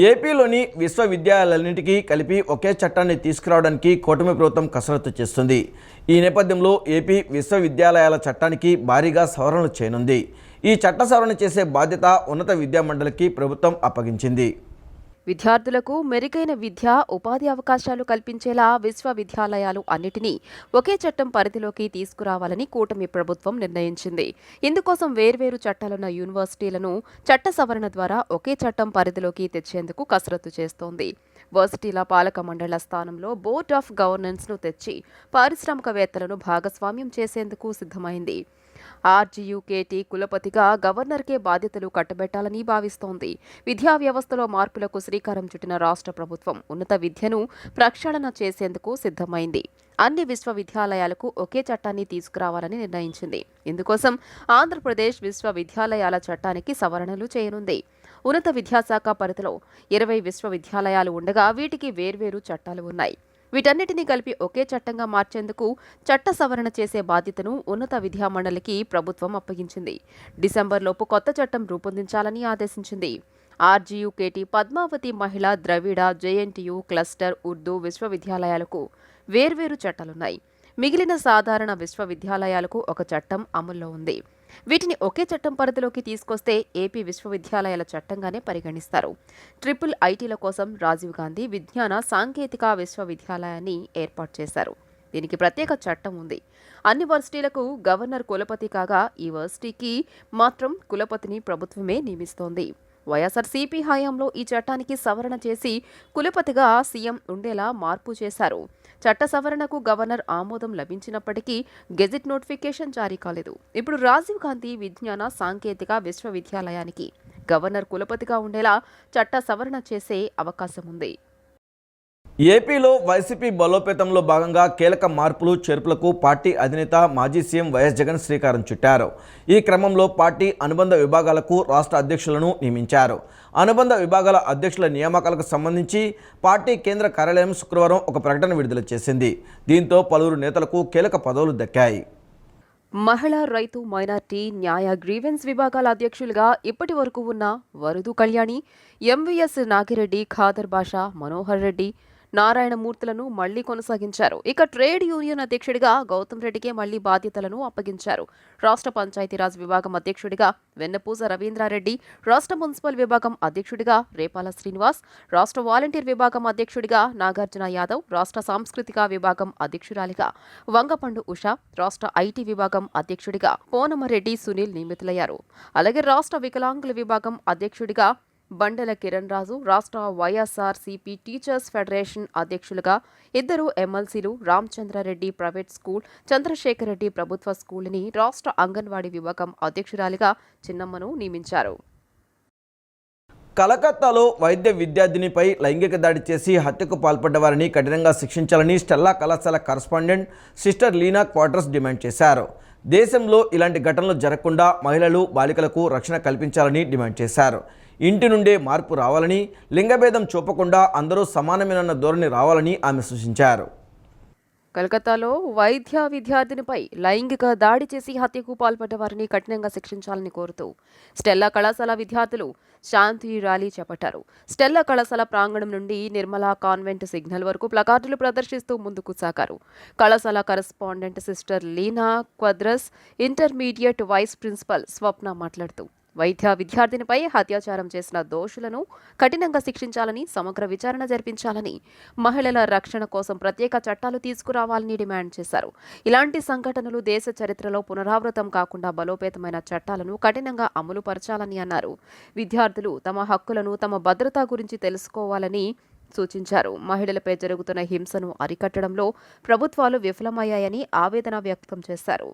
ఏపీలోని విశ్వవిద్యాలయాలన్నింటికీ కలిపి ఒకే చట్టాన్ని తీసుకురావడానికి కూటమి ప్రభుత్వం కసరత్తు చేస్తుంది. ఈ నేపథ్యంలో ఏపీ విశ్వవిద్యాలయాల చట్టానికి భారీగా సవరణలు చేయనుంది. ఈ చట్ట సవరణ చేసే బాధ్యత ఉన్నత విద్యామండలికి ప్రభుత్వం అప్పగించింది. విద్యార్థులకు మెరుగైన విద్య, ఉపాధి అవకాశాలు కల్పించేలా విశ్వవిద్యాలయాలు అన్నిటినీ ఒకే చట్టం పరిధిలోకి తీసుకురావాలని కూటమి ప్రభుత్వం నిర్ణయించింది. ఇందుకోసం వేర్వేరు చట్టాలున్న యూనివర్సిటీలను చట్ట సవరణ ద్వారా ఒకే చట్టం పరిధిలోకి తెచ్చేందుకు కసరత్తు చేస్తోంది. వర్సిటీల పాలక మండళ్ల స్థానంలో బోర్డ్ ఆఫ్ గవర్నెన్స్ను తెచ్చి పారిశ్రామికవేత్తలను భాగస్వామ్యం చేసేందుకు సిద్ధమైంది. ఆర్జీయూకేటీ కులపతిగా గవర్నర్కే బాధ్యతలు కట్టబెట్టాలని భావిస్తోంది. విద్యా వ్యవస్థలో మార్పులకు శ్రీకారం చుట్టిన రాష్ట్ర ప్రభుత్వం ఉన్నత విద్యను ప్రక్షాళన చేసేందుకు సిద్ధమైంది. అన్ని విశ్వవిద్యాలయాలకు ఒకే చట్టాన్ని తీసుకురావాలని నిర్ణయించింది. ఇందుకోసం ఆంధ్రప్రదేశ్ విశ్వవిద్యాలయాల చట్టానికి సవరణలు చేయనుంది. ఉన్నత విద్యాశాఖ పరిధిలో 20 విశ్వవిద్యాలయాలు ఉండగా వీటికి వేర్వేరు చట్టాలు ఉన్నాయి. వీటన్నిటినీ కలిపి ఒకే చట్టంగా మార్చేందుకు చట్ట సవరణ చేసే బాధ్యతను ఉన్నత విద్యామండలికి ప్రభుత్వం అప్పగించింది. డిసెంబర్లోపు కొత్త చట్టం రూపొందించాలని ఆదేశించింది. ఆర్జీయూకేటీ, పద్మావతి మహిళా, ద్రవిడ, జేఎన్టీయూ, క్లస్టర్, ఉర్దూ విశ్వవిద్యాలయాలకు వేర్వేరు చట్టాలున్నాయి. మిగిలిన సాధారణ విశ్వవిద్యాలయాలకు ఒక చట్టం అమల్లో ఉంది. వీటిని ఒకే చట్టం పరిధిలోకి తీసుకొస్తే ఏపీ విశ్వవిద్యాలయాల చట్టంగానే పరిగణిస్తారు. ట్రిపుల్ ఐటీల కోసం రాజీవ్ గాంధీ విజ్ఞాన సాంకేతిక విశ్వవిద్యాలయాన్ని ఏర్పాటు చేశారు. దీనికి ప్రత్యేక చట్టం ఉంది. అన్ని వర్సిటీలకు గవర్నర్ కులపతి కాగా ఈ వర్సిటీకి మాత్రం కులపతిని ప్రభుత్వమే నియమిస్తోంది. వైఎస్ఆర్సీపీ హయాంలో ఈ చట్టానికి సవరణ చేసి కులపతిగా సీఎం ఉండేలా మార్పు చేశారు. చట్ట సవరణకు గవర్నర్ ఆమోదం లభించినప్పటికీ గెజిట్ నోటిఫికేషన్ జారీ కాలేదు. ఇప్పుడు రాజీవ్ గాంధీ విజ్ఞాన సాంకేతిక విశ్వవిద్యాలయానికి గవర్నర్ కులపతిగా ఉండేలా చట్ట సవరణ చేసే అవకాశం ఉంది. ఏపీలో వైసీపీ బలోపేతంలో భాగంగా కీలక మార్పులు చేర్పులకు పార్టీ అధినేత మాజీ సీఎం వైఎస్ జగన్ శ్రీకారం చుట్టారు. ఈ క్రమంలో పార్టీ అనుబంధ విభాగాలకు రాష్ట్ర అధ్యక్షులను నియమించారు. అనుబంధ విభాగాల అధ్యక్షుల నియామకాలకు సంబంధించి పార్టీ కేంద్ర కార్యాలయం శుక్రవారం ఒక ప్రకటన విడుదల చేసింది. దీంతో పలువురు నేతలకు కీలక పదవులు దక్కాయి. మహిళా, రైతు, మైనార్టీ, న్యాయ, గ్రీవెన్స్ విభాగాల అధ్యక్షులుగా ఇప్పటి వరకు ఉన్న వరదు కళ్యాణి, ఎంవీఎస్ నాగిరెడ్డి, ఖాదర్ బాషా, మనోహర్ రెడ్డి, నారాయణమూర్తులను మళ్లీ కొనసాగించారు. ఇక ట్రేడ్ యూనియన్ అధ్యక్షుడిగా గౌతమ్ రెడ్డికే మళ్లీ బాధ్యతలను అప్పగించారు. రాష్ట్ర పంచాయతీరాజ్ విభాగం అధ్యక్షుడిగా వెన్నపూస రవీంద్రారెడ్డి, రాష్ట్ర మున్సిపల్ విభాగం అధ్యక్షుడిగా రేపాల శ్రీనివాస్, రాష్ట్ర వాలంటీర్ విభాగం అధ్యక్షుడిగా నాగార్జున యాదవ్, రాష్ట్ర సాంస్కృతిక విభాగం అధ్యక్షురాలిగా వంగపండు ఉష, రాష్ట్ర ఐటీ విభాగం అధ్యక్షుడిగా పోనమరెడ్డి సునీల్ నియమితులయ్యారు. అలాగే రాష్ట్ర వికలాంగుల విభాగం అధ్యక్షుడిగా బండల కిరణ్ రాజు, రాష్ట్ర వైఎస్ఆర్సీపీ టీచర్స్ ఫెడరేషన్ అధ్యక్షులుగా 2 ఎమ్మెల్సీలు రామచంద్రారెడ్డి ప్రైవేట్ స్కూల్, చంద్రశేఖర్ రెడ్డి ప్రభుత్వ స్కూల్ని రాష్ట్ర అంగన్వాడీ విభాగం అధ్యక్షురాలిగా చిన్నమ్మను నియమించారు. కలకత్తాలో వైద్య విద్యార్థినిపై లైంగిక దాడి చేసి హత్యకు పాల్పడ్డ వారిని కఠినంగా శిక్షించాలని స్టెల్లా కళాశాల correspondent sister Leena quarters demand చేశారు. దేశంలో ఇలాంటి ఘటనలు జరగకుండా మహిళలు, బాలికలకు రక్షణ కల్పించాలని డిమాండ్ చేశారు. ఇంటి నుండే మార్పు రావాలని, లింగభేదం చూపకుండా అందరూ సమానమేనన్న ధోరణి రావాలని ఆమె సూచించారు. కలకత్తాలో వైద్య విద్యార్థినిపై లైంగిక దాడి చేసి హత్యకు పాల్పడ్డ వారిని కఠినంగా శిక్షించాలని కోరుతూ స్టెల్లా కళాశాల విద్యార్థులు శాంతి ర్యాలీ చేపట్టారు. స్టెల్లా కళాశాల ప్రాంగణం నుండి నిర్మలా కాన్వెంట్ సిగ్నల్ వరకు ప్లకార్డులు ప్రదర్శిస్తూ ముందుకు సాగారు. కళాశాల correspondent sister Leena quarters, intermediate vice principal Swapna మాట్లాడుతూ వైద్య విద్యార్థినిపై అత్యాచారం చేసిన దోషులను కఠినంగా శిక్షించాలని, సమగ్ర విచారణ జరిపించాలని, మహిళల రక్షణ కోసం ప్రత్యేక చట్టాలు తీసుకురావాలని డిమాండ్ చేశారు. ఇలాంటి సంఘటనలు దేశ చరిత్రలో పునరావృతం కాకుండా బలోపేతమైన చట్టాలను కఠినంగా అమలు పరచాలని అన్నారు. విద్యార్థులు తమ హక్కులను, తమ భద్రత గురించి తెలుసుకోవాలని సూచించారు. మహిళలపై జరుగుతున్న హింసను అరికట్టడంలో ప్రభుత్వాలు విఫలమయ్యాయని ఆవేదన వ్యక్తం చేశారు.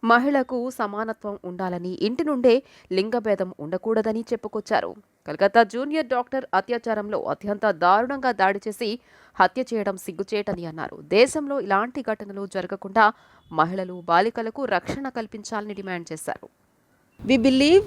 మహిళకు సమానత్వం ఉండాలని, ఇంటి నుండే లింగభేదం ఉండకూడదని చెప్పుకొచ్చారు. కలకత్తా జూనియర్ డాక్టర్ అత్యాచారంలో అత్యంత దారుణంగా దాడి చేసి హత్య చేయడం సిగ్గుచేటని అన్నారు. దేశంలో ఇలాంటి ఘటనలు జరగకుండా మహిళలు, బాలికలకు రక్షణ కల్పించాలని డిమాండ్ చేశారు. We believe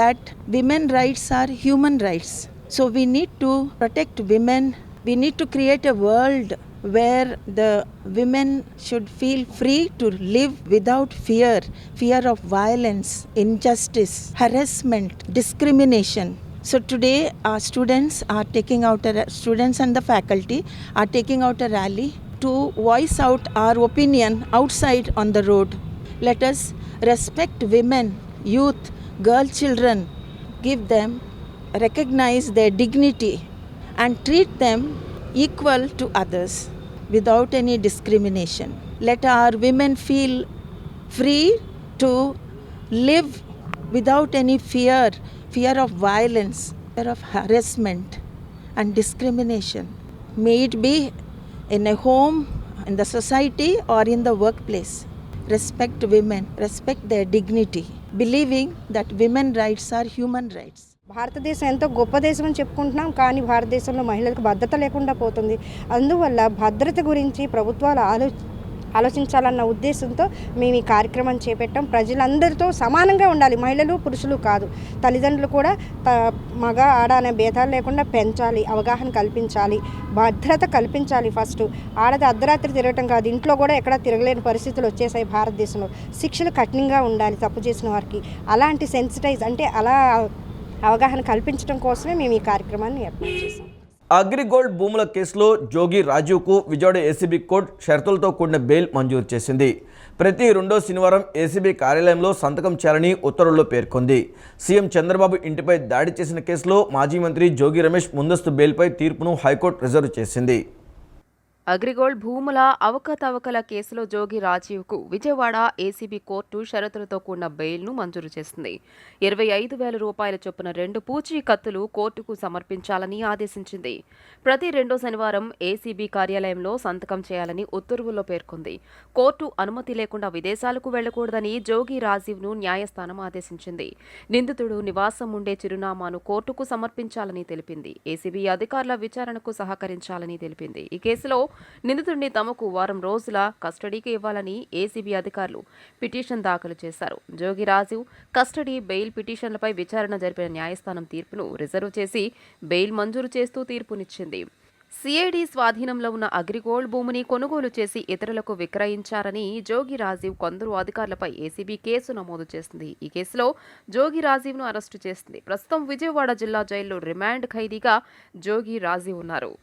that women rights are human rights. So we need to protect women. We need to create a world where the women should feel free to live without fear of violence, injustice, harassment, discrimination. So today our students and the faculty are taking out a rally to voice out our opinion outside on the road. Let us respect women, youth, children, give them, recognize their dignity and treat them equal to others without any discrimination. Let our women feel free to live without any fear of violence, fear of harassment and discrimination. May it be in a home, in the society or in the workplace. Respect women, respect their dignity, believing that women's rights are human rights. భారతదేశం ఎంతో గొప్ప దేశం అని చెప్పుకుంటున్నాం, కానీ భారతదేశంలో మహిళలకు భద్రత లేకుండా పోతుంది. అందువల్ల భద్రత గురించి ప్రభుత్వాలు ఆలోచించాలన్న ఉద్దేశంతో మేము ఈ కార్యక్రమాన్ని చేపట్టాం. ప్రజలందరితో సమానంగా ఉండాలి, మహిళలు పురుషులు కాదు. తల్లిదండ్రులు కూడా మగ ఆడ అనే భేదాలు లేకుండా పెంచాలి, అవగాహన కల్పించాలి, భద్రత కల్పించాలి. ఫస్ట్ ఆడది అర్ధరాత్రి తిరగటం కాదు, ఇంట్లో కూడా ఎక్కడ తిరగలేని పరిస్థితులు వచ్చేసాయి భారతదేశంలో. శిక్షలు కఠినంగా ఉండాలి తప్పు చేసిన వారికి. అలాంటి సెన్సిటైజ్ అంటే అలా అవగాహన కల్పించడం కోసమే మేము ఈ కార్యక్రమాన్ని ఏర్పాటు చేసాం. అగ్రిగోల్డ్ భూముల కేసులో జోగి రాజీవ్కు విజయవాడ ఏసీబీ కోర్టు షరతులతో కూడిన బెయిల్ మంజూరు చేసింది. ప్రతి రెండో శనివారం ఏసీబీ కార్యాలయంలో సంతకం చేయాలని ఉత్తర్వుల్లో పేర్కొంది. సీఎం చంద్రబాబు ఇంటిపై దాడి చేసిన కేసులో మాజీ మంత్రి జోగి రమేష్ ముందస్తు బెయిల్పై తీర్పును హైకోర్టు రిజర్వ్ చేసింది. అగ్రిగోల్డ్ భూముల అవకతవకల కేసులో జోగి రాజీవ్కు విజయవాడ ఏసీబీ కోర్టు షరతులతో కూడిన బెయిల్ను మంజూరు చేసింది. 25,000 రూపాయల చొప్పున 2 పూచీకత్తులు కోర్టుకు సమర్పించాలని ఆదేశించింది. ప్రతి రెండో శనివారం ఏసీబీ కార్యాలయంలో సంతకం చేయాలని ఉత్తర్వుల్లో పేర్కొంది. కోర్టు అనుమతి లేకుండా విదేశాలకు వెళ్లకూడదని జోగి రాజీవ్ను న్యాయస్థానం ఆదేశించింది. నిందితుడు నివాసం ఉండే చిరునామాను కోర్టుకు సమర్పించాలని తెలిపింది. ఏసీబీ అధికారుల విచారణకు సహకరించాలని తెలిపింది. ఈ కేసులో నిందితుడిని తమకు వారం రోజుల కస్టడీకి ఇవ్వాలని ఏసీబీ అధికారులు పిటిషన్ దాఖలు చేశారు. జోగి రాజీవ్ కస్టడీ, బెయిల్ పిటిషన్లపై విచారణ జరిపిన న్యాయస్థానం తీర్పును రిజర్వ్ చేసి బెయిల్ మంజూరు చేస్తూ తీర్పునిచ్చింది. సిఐడి స్వాధీనంలో ఉన్న అగ్రిగోల్డ్ భూమిని కొనుగోలు చేసి ఇతరులకు విక్రయించారని జోగి రాజీవ్ కొందరు అధికారులపై ఏసీబీ కేసు నమోదు చేసింది. ఈ కేసులో జోగి రాజీవ్ను అరెస్టు చేసింది. ప్రస్తుతం విజయవాడ జిల్లా జైల్లో రిమాండ్ ఖైదీగా జోగి రాజీవ్ ఉన్నారు.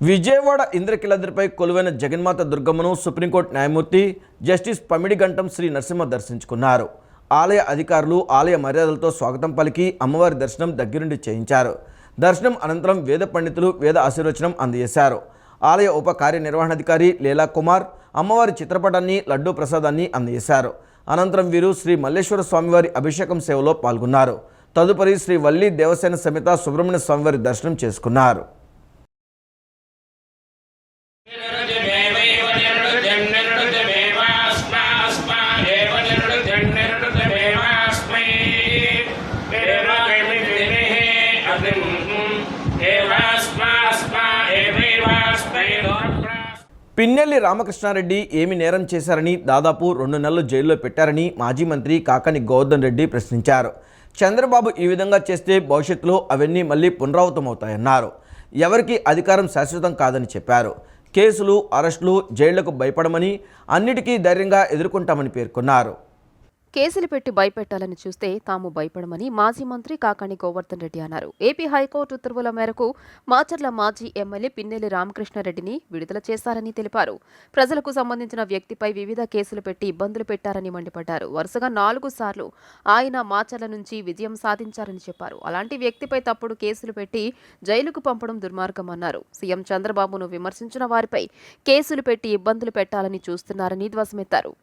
విజయవాడ ఇంద్రకీలాద్రిపై కొలువైన జగన్మాత దుర్గమ్మను సుప్రీంకోర్టు న్యాయమూర్తి జస్టిస్ పమిడిగంటం శ్రీ నరసింహ దర్శించుకున్నారు. ఆలయ అధికారులు ఆలయ మర్యాదలతో స్వాగతం పలికి అమ్మవారి దర్శనం దగ్గరుండి చేయించారు. దర్శనం అనంతరం వేద పండితులు వేద ఆశీర్వచనం అందజేశారు. ఆలయ ఉప కార్యనిర్వహణాధికారి లీలా కుమార్ అమ్మవారి చిత్రపటాన్ని, లడ్డూ ప్రసాదాన్ని అందజేశారు. అనంతరం వీరు శ్రీ మల్లేశ్వర స్వామివారి అభిషేకం సేవలో పాల్గొన్నారు. తదుపరి శ్రీ వల్లి దేవసేన సమేత సుబ్రహ్మణ్య స్వామివారి దర్శనం చేసుకున్నారు. పిన్నెల్లి రామకృష్ణారెడ్డి ఏమి నేరం చేశారని దాదాపు 2 నెలలు జైల్లో పెట్టారని మాజీ మంత్రి కాకాని గోవర్ధన్ రెడ్డి ప్రశ్నించారు. చంద్రబాబు ఈ విధంగా చేస్తే భవిష్యత్తులో అవన్నీ మళ్లీ పునరావృతమవుతాయన్నారు. ఎవరికి అధికారం శాశ్వతం కాదని చెప్పారు. కేసులు, అరెస్టులు, జైళ్లకు భయపడమని, అన్నిటికీ ధైర్యంగా ఎదుర్కొంటామని పేర్కొన్నారు. కేసులు పెట్టి భయపెట్టాలని చూస్తే తాము భయపడమని మాజీ మంత్రి కాకాని గోవర్ధన్ రెడ్డి అన్నారు. ఏపీ హైకోర్టు ఉత్తర్వుల మేరకు మాచర్ల మాజీ ఎమ్మెల్యే పిన్నెల్లి రామకృష్ణారెడ్డిని విడుదల చేశారని తెలిపారు. ప్రజలకు సంబంధించిన వ్యక్తిపై వివిధ కేసులు పెట్టి ఇబ్బందులు పెట్టారని మండిపడ్డారు. వరుసగా 4 సార్లు ఆయన మాచర్ల నుంచి విజయం సాధించారని చెప్పారు. అలాంటి వ్యక్తిపై తప్పుడు కేసులు పెట్టి జైలుకు పంపడం దుర్మార్గమన్నారు. సీఎం చంద్రబాబును విమర్శించిన వారిపై కేసులు పెట్టి ఇబ్బందులు పెట్టాలని చూస్తున్నారని ధ్వజమెత్తారు.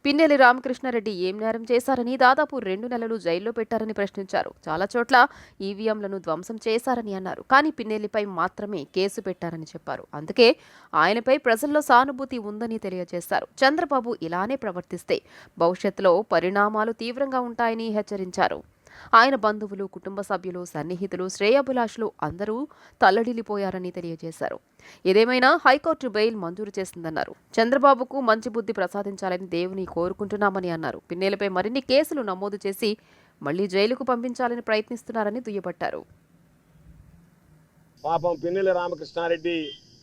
పిన్నెల్లి రామకృష్ణారెడ్డి ఏం నేరం చేశారని, దాదాపు 2 నెలలు జైల్లో పెట్టారని ప్రశ్నించారు. చాలా చోట్ల ఈవీఎంలను ధ్వంసం చేశారని అన్నారు. కానీ పిన్నెల్లిపై మాత్రమే కేసు పెట్టారని చెప్పారు. అందుకే ఆయనపై ప్రజల్లో సానుభూతి ఉందని తెలియజేశారు. చంద్రబాబు ఇలానే ప్రవర్తిస్తే భవిష్యత్తులో పరిణామాలు తీవ్రంగా ఉంటాయని హెచ్చరించారు. ఆయన బంధువులు, కుటుంబ సభ్యులు, సన్నిహితులు, శ్రేయాభిలాషులు అందరూ తల్లడిల్లిపోయారని తెలియజేశారు. ఏదేమైనా హైకోర్టు బెయిల్ మంజూరు చేసిందన్నారు. చంద్రబాబుకు మంచి బుద్ధి ప్రసాదించాలని దేవుని కోరుకుంటున్నామని అన్నారు. పిన్నెలపై మరిన్ని కేసులు నమోదు చేసి మళ్లీ జైలుకు పంపించాలని ప్రయత్నిస్తున్నారని దుయ్యబట్టారు. పాపం పిన్నెల్లి రామకృష్ణారెడ్డి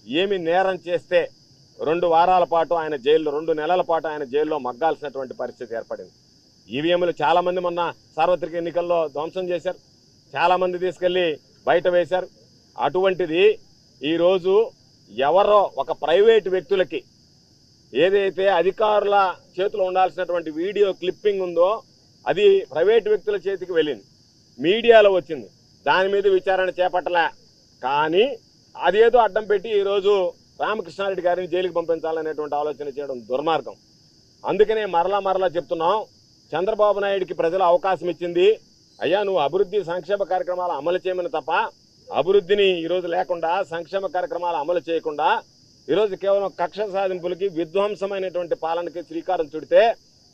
ఏమి నేరం చేస్తే 2 వారాల పాటు ఆయన జైల్లో, 2 నెలల పాటు ఆయన జైల్లో మగ్గాల్సినటువంటి పరిస్థితి ఏర్పడింది. ఈవీఎంలు చాలామంది మొన్న సార్వత్రిక ఎన్నికల్లో ధ్వంసం చేశారు, చాలామంది తీసుకెళ్ళి బయట వేశారు. అటువంటిది ఈరోజు ఎవరో ఒక ప్రైవేటు వ్యక్తులకి ఏదైతే అధికారుల చేతిలో ఉండాల్సినటువంటి వీడియో క్లిప్పింగ్ ఉందో అది ప్రైవేటు వ్యక్తుల చేతికి వెళ్ళింది, మీడియాలో వచ్చింది, దాని మీద విచారణ చేపట్టలే. కానీ అదేదో అడ్డం పెట్టి ఈరోజు రామకృష్ణారెడ్డి గారిని జైలుకి పంపించాలనేటువంటి ఆలోచన చేయడం దుర్మార్గం. అందుకనే మరలా చెప్తున్నాం, చంద్రబాబు నాయుడికి ప్రజలు అవకాశం ఇచ్చింది, అయ్యా నువ్వు అభివృద్ధి సంక్షేమ కార్యక్రమాలు అమలు చేయమని తప్ప అభివృద్ధిని ఈరోజు లేకుండా సంక్షేమ కార్యక్రమాలు అమలు చేయకుండా ఈరోజు కేవలం కక్ష సాధింపులకి విధ్వంసమైనటువంటి పాలనకి శ్రీకారం చుడితే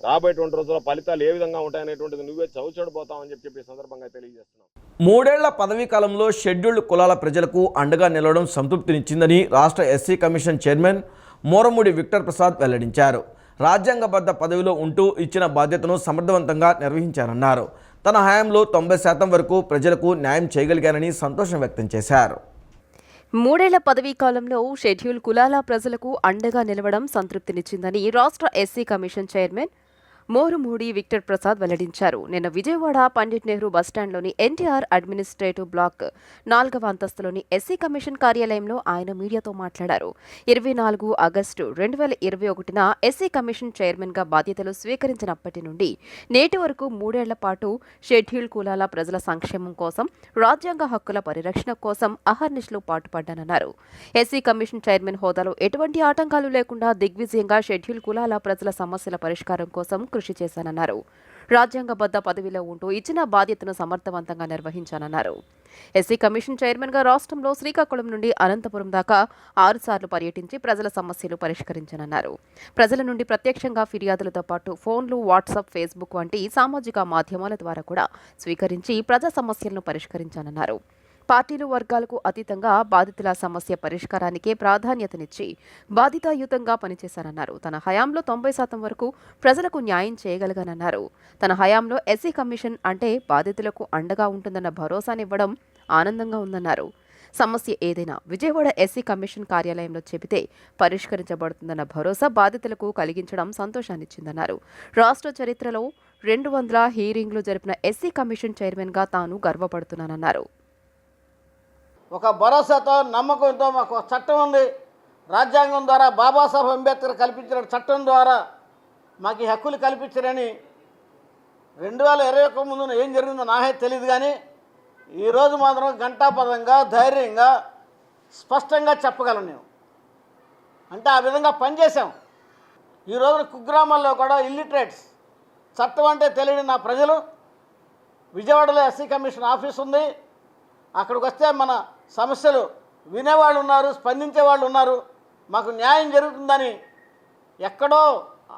రాబోయేటువంటి రోజుల్లో ఫలితాలు ఏ విధంగా ఉంటాయనేటువంటిది నువ్వే చవిచూడబోతావని చెప్పి సందర్భంగా తెలియజేస్తున్నాం. 3 ఏళ్ల పదవీ కాలంలో షెడ్యూల్డ్ కులాల ప్రజలకు అండగా నిలవడం సంతృప్తినిచ్చిందని రాష్ట్ర SC commission chairman Moramudi Victor Prasad వెల్లడించారు. రాజ్యాంగబద్ధ పదవిలో ఉంటూ ఇచ్చిన బాధ్యతను సమర్థవంతంగా నిర్వహించారన్నారు. తన హయాంలో 90% వరకు ప్రజలకు న్యాయం చేయగలిగారని సంతోషం వ్యక్తం చేశారు. 3 ఏళ్ల పదవీ కాలంలో షెడ్యూల్ కులాల ప్రజలకు అండగా నిలవడం సంతృప్తినిచ్చిందని రాష్ట్ర SC commission chairman Morumudi Victor Prasad వెల్లడించారు. నిన్న విజయవాడ పండిట్ నెహ్రూ బస్టాండ్లోని ఎన్టీఆర్ అడ్మినిస్ట్రేటివ్ బ్లాక్ 4వ అంతస్తులోని ఎస్సీ కమిషన్ కార్యాలయంలో ఆయన మీడియాతో మాట్లాడారు. 24 ఆగస్టు 2021న ఎస్సీ కమిషన్ చైర్మన్గా బాధ్యతలు స్వీకరించినప్పటి నుండి నేటి వరకు 3 ఏళ్ల పాటు షెడ్యూల్ కులాల ప్రజల సంక్షేమం కోసం, రాజ్యాంగ హక్కుల పరిరక్షణ కోసం అహర్నిశలు పాటుపడ్డానన్నారు. ఎస్సీ కమిషన్ చైర్మన్ హోదాలో ఎటువంటి ఆటంకాలు లేకుండా దిగ్విజయంగా షెడ్యూల్ కులాల ప్రజల సమస్యల పరిష్కారం కోసం కృషి చేశానన్నారు. రాజ్యాంగబద్ధ పదవిలో ఉంటూ ఇచ్చిన బాధ్యతను సమర్థవంతంగా నిర్వహించానన్నారు. ఎస్సీ కమిషన్ చైర్మన్గా రాష్ట్రంలో శ్రీకాకుళం నుండి అనంతపురం దాకా 6 సార్లు పర్యటించి ప్రజల సమస్యలు పరిష్కరించానన్నారు. ప్రజల నుండి ప్రత్యక్షంగా ఫిర్యాదులతో పాటు ఫోన్లు, వాట్సాప్, ఫేస్బుక్ వంటి సామాజిక మాధ్యమాల ద్వారా కూడా స్వీకరించి ప్రజా సమస్యలను పరిష్కరించానన్నారు. పార్టీలు, వర్గాలకు అతీతంగా బాధితుల సమస్య పరిష్కారానికే ప్రాధాన్యతనిచ్చి బాధితాయుతంగా పనిచేశానన్నారు. తన హయాంలో 90% వరకు ప్రజలకు న్యాయం చేయగలిగానన్నారు. తన హయాంలో ఎస్సీ కమిషన్ అంటే బాధితులకు అండగా ఉంటుందన్న భరోసానివ్వడం ఆనందంగా ఉందన్నారు. సమస్య ఏదైనా విజయవాడ ఎస్సీ కమిషన్ కార్యాలయంలో చెబితే పరిష్కరించబడుతుందన్న భరోసా బాధితులకు కలిగించడం సంతోషాన్నిచ్చిందన్నారు. రాష్ట్ర చరిత్రలో 200 హీరింగ్లు జరిపిన ఎస్సీ కమిషన్ చైర్మన్గా తాను గర్వపడుతున్నానన్నారు. ఒక భరోసాతో, నమ్మకంతో మాకు చట్టం ఉంది, రాజ్యాంగం ద్వారా బాబాసాహెబ్ అంబేద్కర్ కల్పించిన చట్టం ద్వారా మాకు ఈ హక్కులు కల్పించారని 2021 ముందు ఏం జరిగిందో నాకే తెలియదు. కానీ ఈరోజు మాత్రం ఘంటాపదంగా, ధైర్యంగా, స్పష్టంగా చెప్పగలను నేను. అంటే ఆ విధంగా పనిచేసాం. ఈ రోజున కుగ్రామాల్లో కూడా ఇల్లిటరేట్స్, చట్టం అంటే తెలియని నా ప్రజలు, విజయవాడలో ఎస్సీ కమిషన్ ఆఫీస్ ఉంది, అక్కడికి వస్తే మన సమస్యలు వినేవాళ్ళు ఉన్నారు, స్పందించే వాళ్ళు ఉన్నారు, మాకు న్యాయం జరుగుతుందని ఎక్కడో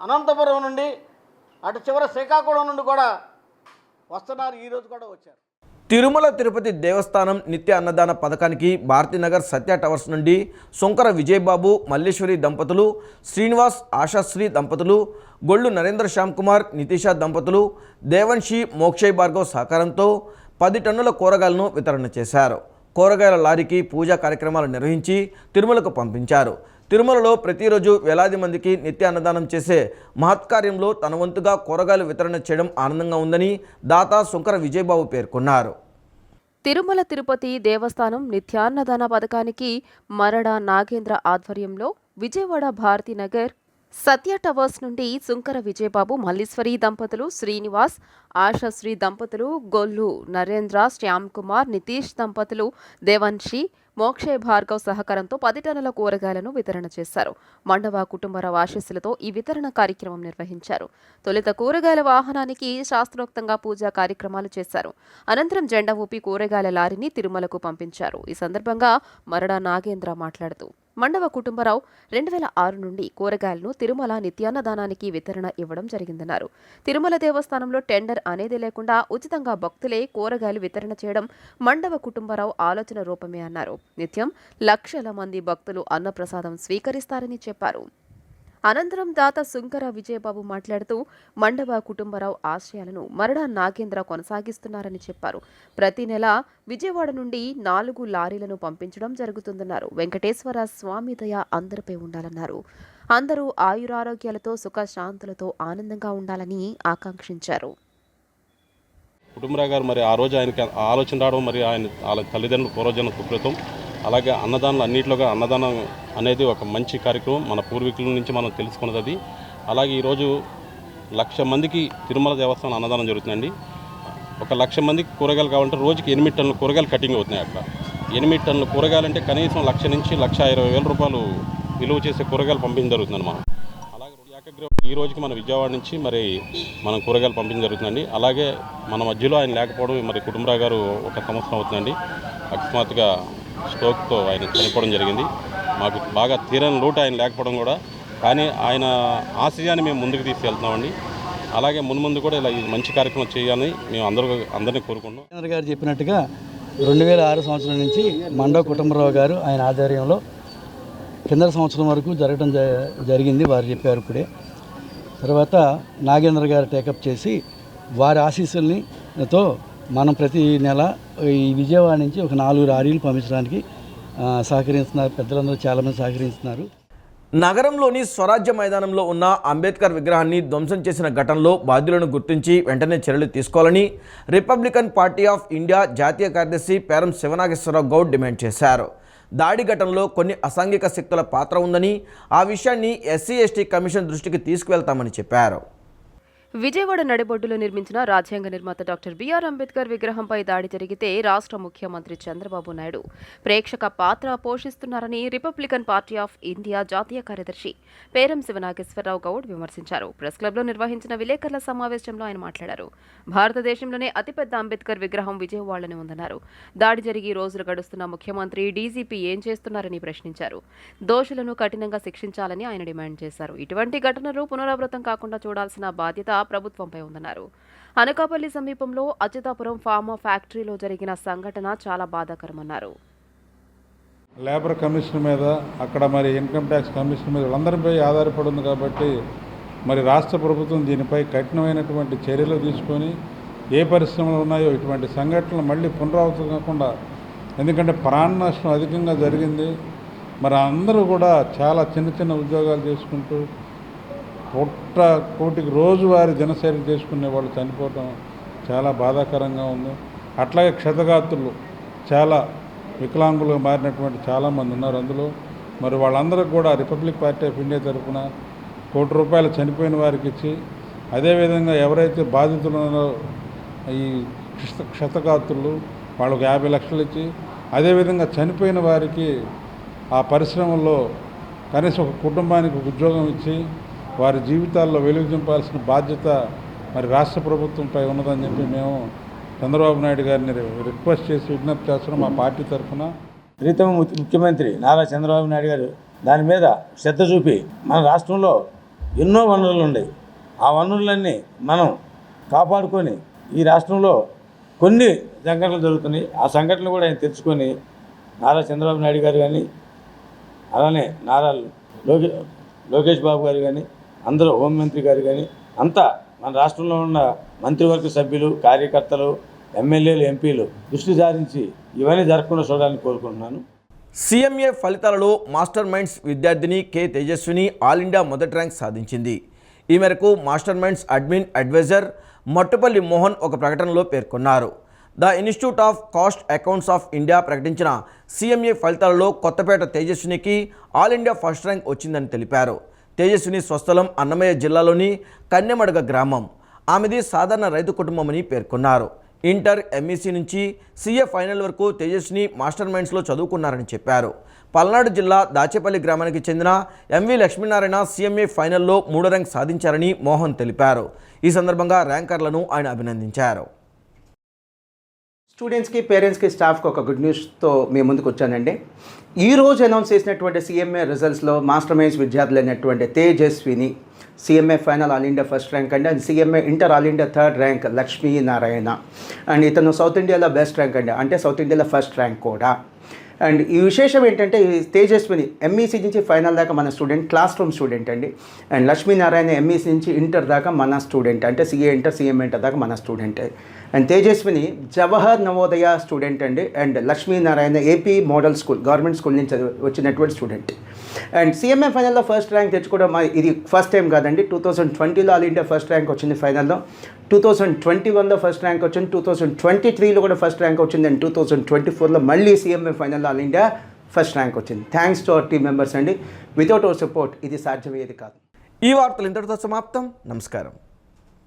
అనంతపురం నుండి అటు చివర శ్రీకాకుళం నుండి కూడా వస్తున్నారు. ఈరోజు కూడా వచ్చారు. తిరుమల తిరుపతి దేవస్థానం నిత్య అన్నదాన పథకానికి భారతీనగర్ సత్య టవర్స్ నుండి శంకర విజయబాబు, మల్లేశ్వరి దంపతులు, శ్రీనివాస్, ఆశాశ్రీ దంపతులు, గొళ్ళు నరేంద్ర శ్యామ్ కుమార్, నితీషా దంపతులు, దేవన్షి, మోక్షయ్ భార్గవ్ సహకారంతో 10 టన్నుల కూరగాయలను వితరణ చేశారు. కూరగాయల లారీకి పూజా కార్యక్రమాలు నిర్వహించి తిరుమలకు పంపించారు. తిరుమలలో ప్రతిరోజు వేలాది మందికి నిత్య అన్నదానం చేసే మహత్కార్యంలో తన వంతుగా కూరగాయలు వితరణ చేయడం ఆనందంగా ఉందని దాత శంకర విజయబాబు పేర్కొన్నారు. తిరుమల తిరుపతి దేవస్థానం నిత్యాన్నదాన పథకానికి మరడా నాగేంద్ర ఆధ్వర్యంలో విజయవాడ భారతీనగర్ సత్య టవర్స్ నుండి శంకర విజయబాబు, మల్లీశ్వరి దంపతులు, శ్రీనివాస్, ఆశాశ్రీ దంపతులు, గొల్లు నరేంద్ర శ్యామ్ కుమార్, నితీష్ దంపతులు, దేవన్షి, మోక్షయ్ భార్గవ్ సహకారంతో 10 టన్నుల కూరగాయలను వితరణ చేశారు. మండవ కుటుంబరావు ఆశీస్సులతో ఈ వితరణ కార్యక్రమం నిర్వహించారు. తొలుత కూరగాయల వాహనానికి శాస్త్రోక్తంగా పూజా కార్యక్రమాలు చేశారు. అనంతరం జెండా ఊపి కూరగాయల లారీని తిరుమలకు పంపించారు. ఈ సందర్భంగా మరడా నాగేంద్ర మాట్లాడుతూ మండవ కుటుంబరావు 2006 నుండి కూరగాయలను తిరుమల నిత్యాన్నదానానికి వితరణ ఇవ్వడం జరిగిందన్నారు. తిరుమల దేవస్థానంలో టెండర్ అనేది లేకుండా ఉచితంగా భక్తులే కూరగాయలు వితరణ చేయడం మండవ కుటుంబరావు ఆలోచన రూపమే అన్నారు. నిత్యం లక్షల మంది భక్తులు అన్నప్రసాదం స్వీకరిస్తారని చెప్పారు. అనంతరం దాత శంకర విజయబాబు మాట్లాడుతూ మండవ కుటుంబరావు ఆశయాలను మరడా నాగేంద్ర కొనసాగిస్తున్నారని చెప్పారు. ప్రతి నెల విజయవాడ నుండి 4 లారీలను పంపించడం జరుగుతుందన్నారు. వెంకటేశ్వర స్వామి దయ అందరిపై ఉండాలన్నారు. అందరూ ఆయురారోగ్యాలతో సుఖశాంతులతో ఆనందంగా ఉండాలని ఆకాంక్షించారు. కుటుంబరావు గారు మరి ఆ రోజు ఆయనకి ఆలోచన రావడం, మరి వాళ్ళ తల్లిదండ్రుల పూర్వజన్మ సుకృతం, అలాగే అన్నదానాలు అన్నింటిలోగా అన్నదానం అనేది ఒక మంచి కార్యక్రమం, మన పూర్వీకుల నుంచి మనం తెలుసుకున్నది అది. అలాగే ఈరోజు 1,00,000 మందికి తిరుమల దేవస్థానం అన్నదానం జరుగుతుందండి. ఒక 1,00,000 మందికి కూరగాయలు కావాలంటే రోజుకి 8 టన్నుల కూరగాయలు కటింగ్ అవుతున్నాయి. అక్కడ 8 టన్నుల కూరగాయలు అంటే కనీసం 1,00,000 నుంచి 1,20,000 రూపాయలు విలువ చేసే కూరగాయలు పంపించడం జరుగుతుంది మనం. అలాగే ఏకగ్రీవం ఈ రోజుకి మన విజయవాడ నుంచి మరి మనం కూరగాయలు పంపించడం జరుగుతుందండి. అలాగే మన మధ్యలో ఆయన లేకపోవడం, మరి కుటుంబరావు గారు 1 సంవత్సరం అవుతుందండి. అకస్మాత్తుగా స్ట్రోక్తో ఆయన చనిపోవడం జరిగింది. మాకు బాగా తీరని లోటు ఆయన లేకపోవడం కూడా, కానీ ఆయన ఆశయాన్ని మేము ముందుకు తీసుకెళ్తున్నామండి. అలాగే మున్ముందు కూడా ఇలా ఈ మంచి కార్యక్రమం చేయాలని మేము అందరినీ కోరుకుంటున్నాం. చంద్ర గారు చెప్పినట్టుగా 2006 సంవత్సరం నుంచి మండవ కుటుంబరావు గారు ఆయన ఆధ్వర్యంలో కింద సంవత్సరం వరకు జరగడం జరిగింది. వారు చెప్పారు ఇప్పుడే. తర్వాత నాగేంద్ర గారు టేకప్ చేసి వారి ఆశీస్సులతో మనం ప్రతి నెల ఈ విజయవాడ నుంచి ఒక 4 లారీలు పంపించడానికి సహకరిస్తున్నారు. పెద్దలందరూ చాలామంది సహకరిస్తున్నారు. నగరంలోని స్వరాజ్య మైదానంలో ఉన్న అంబేద్కర్ విగ్రహాన్ని ధ్వంసం చేసిన ఘటనలో బాధ్యులను గుర్తించి వెంటనే చర్యలు తీసుకోవాలని రిపబ్లికన్ పార్టీ ఆఫ్ ఇండియా జాతీయ కార్యదర్శి పేరం శివనాగేశ్వరరావు గౌడ్ డిమాండ్ చేశారు. దాడి ఘటనలో కొన్ని అసాంఘిక శక్తుల పాత్ర ఉందని, ఆ విషయాన్ని ఎస్సీ/ఎస్టీ కమిషన్ దృష్టికి తీసుకువెళ్తామని చెప్పారు. విజయవాడ నడిబొడ్డులో నిర్మించిన రాజ్యాంగ నిర్మాత డాక్టర్ బిఆర్ అంబేద్కర్ విగ్రహంపై దాడి జరిగితే రాష్ట్ర ముఖ్యమంత్రి చంద్రబాబు నాయుడు ప్రేక్షక పాత్ర పోషిస్తున్నారని రిపబ్లికన్ పార్టీ ఆఫ్ ఇండియా జాతీయ కార్యదర్శి పేరం శివనాగేశ్వరరావు గౌడ్ విమర్శించారు. ప్రెస్ క్లబ్లో నిర్వహించిన విలేకరుల సమావేశంలో ఆయన మాట్లాడారు. భారతదేశంలోనే అతిపెద్ద అంబేద్కర్ విగ్రహం విజయవాడలోనే ఉందన్నారు. దాడి జరిగి రోజులు గడుస్తున్న ముఖ్యమంత్రి, డీజీపీ ఏం చేస్తున్నారని ప్రశ్నించారు. దోషులను కఠినంగా శిక్షించాలని ఆయన డిమాండ్ చేశారు. ఇటువంటి ఘటనలు పునరావృతం కాకుండా చూడాల్సిన బాధ్యత ప్రభుత్వంపై ఉందన్నారు. అనకాపల్లి సమీపంలో అచ్యుతాపురం ఫార్మా ఫ్యాక్టరీలో జరిగిన సంఘటన చాలా బాధాకరమన్నారు. లేబర్ కమిషన్ మీద, అక్కడ మరి ఇన్కమ్ ట్యాక్స్ కమిషన్ మీద వీళ్ళందరిపై ఆధారపడి ఉంది కాబట్టి మరి రాష్ట్ర ప్రభుత్వం దీనిపై కఠినమైనటువంటి చర్యలు తీసుకొని ఏ పరిశ్రమలు ఉన్నాయో ఇటువంటి సంఘటనలు మళ్ళీ పునరావృతం కాకుండా, ఎందుకంటే ప్రాణ నష్టం అధికంగా జరిగింది. మరి అందరూ కూడా చాలా చిన్న చిన్న ఉద్యోగాలు చేసుకుంటూ కోటికి రోజువారీ దినచర్య చేసుకునే వాళ్ళు చనిపోవటం చాలా బాధాకరంగా ఉంది. అట్లాగే క్షతగాత్రులు చాలా వికలాంగులుగా మారినటువంటి చాలామంది ఉన్నారు అందులో. మరి వాళ్ళందరికీ కూడా రిపబ్లిక్ పార్టీ ఆఫ్ ఇండియా తరఫున ₹1 కోటి చనిపోయిన వారికి ఇచ్చి, అదేవిధంగా ఎవరైతే బాధితులు ఉన్నారో ఈ క్షతగాత్రులు వాళ్ళకు 50 లక్షలు ఇచ్చి, అదేవిధంగా చనిపోయిన వారికి ఆ పరిశ్రమల్లో కనీసం ఒక కుటుంబానికి ఉద్యోగం ఇచ్చి వారి జీవితాల్లో వెలుగు దింపాల్సిన బాధ్యత మరి రాష్ట్ర ప్రభుత్వంపై ఉన్నదని చెప్పి మేము చంద్రబాబు నాయుడు గారిని రిక్వెస్ట్ చేసి విజ్ఞప్తి చేస్తున్నాం మా పార్టీ తరఫున. ప్రీతమ ముఖ్యమంత్రి నారా చంద్రబాబు నాయుడు గారు దాని మీద శ్రద్ధ చూపి మన రాష్ట్రంలో ఎన్నో వనరులు ఉన్నాయి. ఆ వనరులన్నీ మనం కాపాడుకొని ఈ రాష్ట్రంలో కొన్ని సంఘటనలు జరుగుతున్నాయి. ఆ సంఘటనలు కూడా ఆయన తెచ్చుకొని నారా చంద్రబాబు నాయుడు గారు కానీ, అలానే నారా లోకేష్ బాబు గారు కానీ, అందరూ హోంమంత్రి గారు కానీ, అంతా మన రాష్ట్రంలో ఉన్న మంత్రివర్గ సభ్యులు, కార్యకర్తలు, ఎమ్మెల్యేలు, ఎంపీలు దృష్టి సారించి ఇవన్నీ జరగకుండా చూడాలని కోరుకుంటున్నాను. సీఎంఏ ఫలితాలలో మాస్టర్ మైండ్స్ విద్యార్థిని కె తేజస్విని ఆల్ ఇండియా మొదటి ర్యాంక్ సాధించింది. ఈ మేరకు Master Minds admin adviser Mattupalli Mohan ఒక ప్రకటనలో పేర్కొన్నారు. The Institute of Cost Accounts of India ప్రకటించిన సీఎంఏ ఫలితాలలో కొత్తపేట తేజస్వినికి ఆల్ ఇండియా ఫస్ట్ ర్యాంక్ వచ్చిందని తెలిపారు. తేజస్విని స్వస్థలం అన్నమయ్య జిల్లాలోని కన్నెమడగ గ్రామం. ఆమెది సాధారణ రైతు కుటుంబమని పేర్కొన్నారు. ఇంటర్, ఎంఈసీ నుంచి సీఏ ఫైనల్ వరకు తేజస్విని మాస్టర్ మైండ్స్లో చదువుకున్నారని చెప్పారు. పల్నాడు జిల్లా దాచేపల్లి గ్రామానికి చెందిన ఎంవి లక్ష్మీనారాయణ సీఎంఏ ఫైనల్లో 3వ ర్యాంక్ సాధించారని మోహన్ తెలిపారు. ఈ సందర్భంగా ర్యాంకర్లను ఆయన అభినందించారు. స్టూడెంట్స్కి, పేరెంట్స్కి, స్టాఫ్కి ఒక గుడ్ న్యూస్తో మీ ముందుకు వచ్చానండి. ఈరోజు అనౌన్స్ చేసినటువంటి సీఎంఏ రిజల్ట్స్లో మాస్టర్ మైండ్స్ విద్యార్థులు అయినటువంటి Tejaswini CMA final all India first rank అండి. And CMA inter all India 3rd rank Lakshminarayana. And ఇతను సౌత్ ఇండియాలో బెస్ట్ ర్యాంక్ అండి, అంటే సౌత్ ఇండియాలో ఫస్ట్ ర్యాంక్ కూడా. అండ్ ఈ విశేషం ఏంటంటే ఈ తేజస్విని ఎంఈసీ నుంచి ఫైనల్ దాకా మన స్టూడెంట్, క్లాస్ రూమ్ స్టూడెంట్ అండి. అండ్ లక్ష్మీనారాయణ ఎంఈసీ నుంచి ఇంటర్ దాకా మన స్టూడెంట్, అంటే సీఏ ఇంటర్, సీఎంఏ ఇంటర్ దాకా మన స్టూడెంటే. అండ్ తేజస్విని జవహర్ నవోదయ స్టూడెంట్ అండి, and Lakshminarayana AP model school government school నుంచి వచ్చినటువంటి స్టూడెంట్. అండ్ సిఎంఏ ఫైనల్లో ఫస్ట్ ర్యాంక్ తెచ్చుకోవడం ఇది ఫస్ట్ టైం కాదండి. 2020లో ఆల్ ఇండియా ఫస్ట్ ర్యాంక్ వచ్చింది ఫైనల్లో, 2021లో ఫస్ట్ ర్యాంక్ వచ్చింది, 2023లో కూడా ఫస్ట్ ర్యాంక్ వచ్చింది, అండ్ 2024లో మళ్ళీ సిఎంఏ ఫైనల్లో ఆల్ ఇండియా ఫస్ట్ ర్యాంక్ వచ్చింది. Thanks to our team members అండి. వితౌట్ అవర్ సపోర్ట్ ఇది సాధ్యమయ్యేది కాదు. ఈ వార్తలు ఇంతటితో సమాప్తం. నమస్కారం.